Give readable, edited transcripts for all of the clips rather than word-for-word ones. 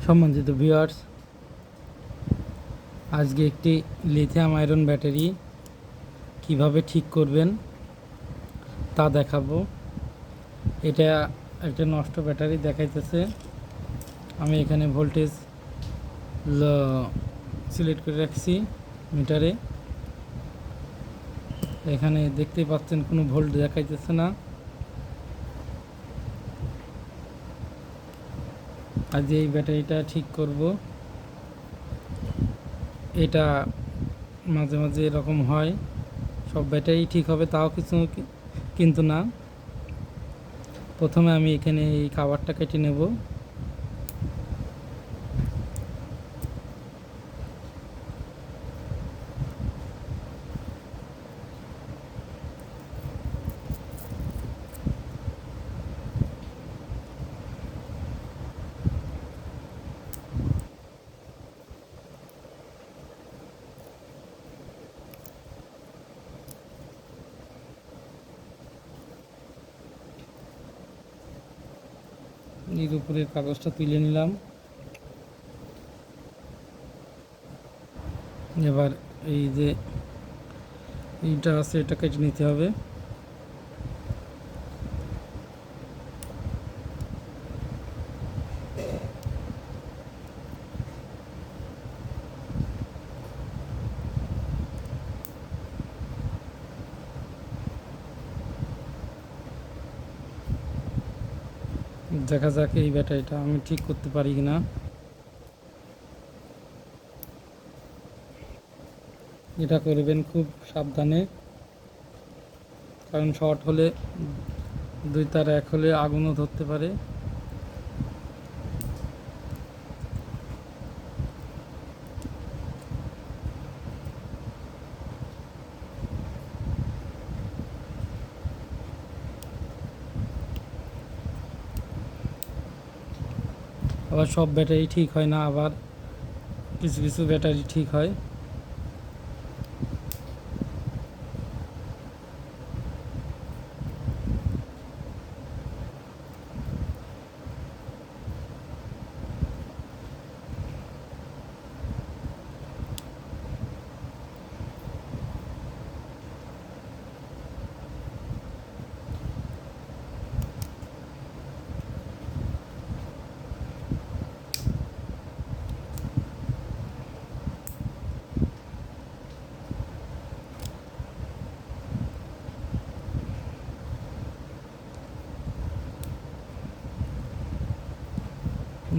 সম্মানিত ভিউয়ার্স, আজকে একটি লিথিয়াম আয়রন ব্যাটারি কিভাবে ঠিক করবেন তা দেখাবো। এটা একটা নষ্ট ব্যাটারি দেখাইতেছে। আমি এখানে ভোল্টেজ সিলেক্ট করে রাখছি মিটারে। এখানে দেখতে পাচ্ছেন কোনো ভোল্ট দেখাইতেছে না। আজ এই ব্যাটারিটা ঠিক করব। এটা মাঝে মাঝে এরকম হয়, সব ব্যাটারি ঠিক হবে তাও কিছু কিন্তু না। প্রথমে আমি এখানে এই কাভারটা কেটে নেব। এর উপরের কাগজটা তুলে নিলাম। এবার এই যে এইটা আছে এটা কেটে নিতে হবে। দেখা যাক এই ব্যাটারিটা আমি ঠিক করতে পারি কিনা। এটা করবেন খুব সাবধানে, কারণ শর্ট হলে দুই তার এক হলে আগুনও ধরতে পারে। আবার সব ব্যাটারি ঠিক হয় না, আবার কিছু কিছু ব্যাটারি ঠিক হয়।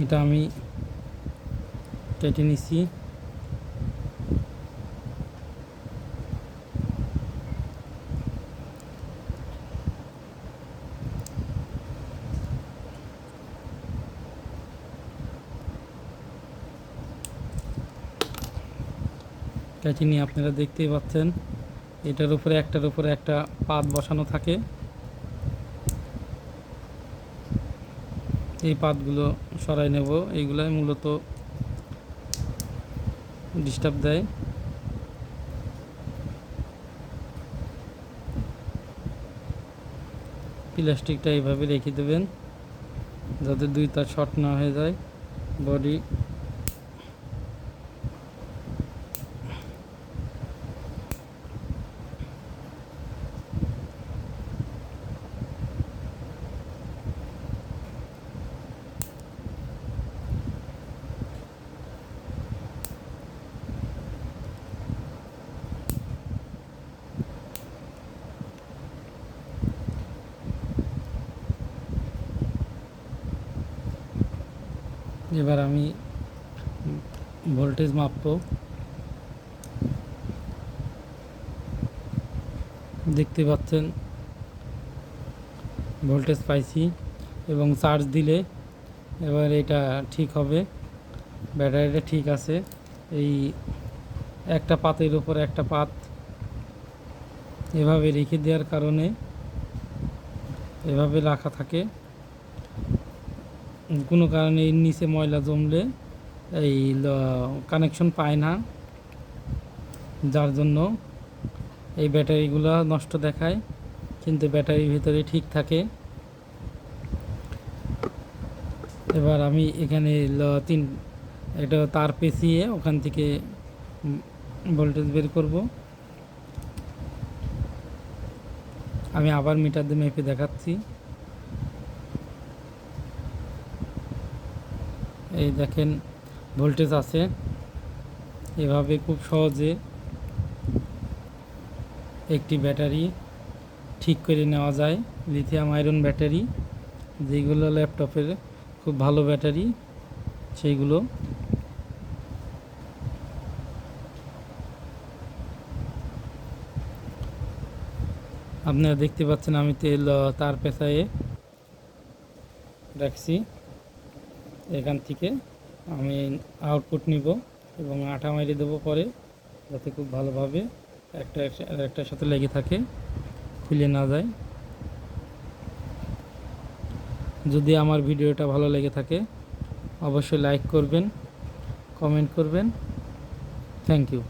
এটা আমি কেটে নিচ্ছি। কেটে নিয়ে আপনারা দেখতেই পাচ্ছেন এটার উপরে একটার উপরে একটা পাত বসানো থাকে। এই পাতগুলো সরাই নেব। এইগুলাই মূলত ডিস্টার্ব দেয়। প্লাস্টিকটা এইভাবে রেখে দেবেন যাতে দুই তার শর্ট না হয়ে যায় বডি। এবার আমি ভোল্টেজ মাপবো। দেখতে পাচ্ছেন ভোল্টেজ পাইছি এবং চার্জ দিলে এবার এটা ঠিক হবে। ব্যাটারিটা ঠিক আছে। এই একটা পাতের উপর একটা পাত এভাবে রেখে দেওয়ার কারণে এভাবে রাখা থাকে। কোনো কারণে এর নিচে ময়লা জমলে এই কানেকশন পায় না, যার জন্য এই ব্যাটারিগুলো নষ্ট দেখায়, কিন্তু ব্যাটারির ভিতরে ঠিক থাকে। এবার আমি এখানে একটা তার পেঁচিয়ে ওখান থেকে ভোল্টেজ বের করব। আমি আবার মিটার দিয়ে মেপে দেখাচ্ছি। এই দেখেন ভোল্টেজ আছে। এভাবে খুব সহজে একটি ব্যাটারি ঠিক করে নেওয়া যায়। লিথিয়াম আয়রন ব্যাটারি, যেগুলো ল্যাপটপের খুব ভালো ব্যাটারি, সেইগুলো। আপনারা দেখতে পাচ্ছেন আমি তার পেঁচায়ে রাখছি। এখান থেকে আমি আউটপুট নিব এবং আঠা মারিয়ে দেবো পরে, যাতে খুব ভালোভাবে একটার সাথে লেগে থাকে, খুলে না যায়। যদি আমার ভিডিওটা ভালো লেগে থাকে অবশ্যই লাইক করবেন, কমেন্ট করবেন। Thank you.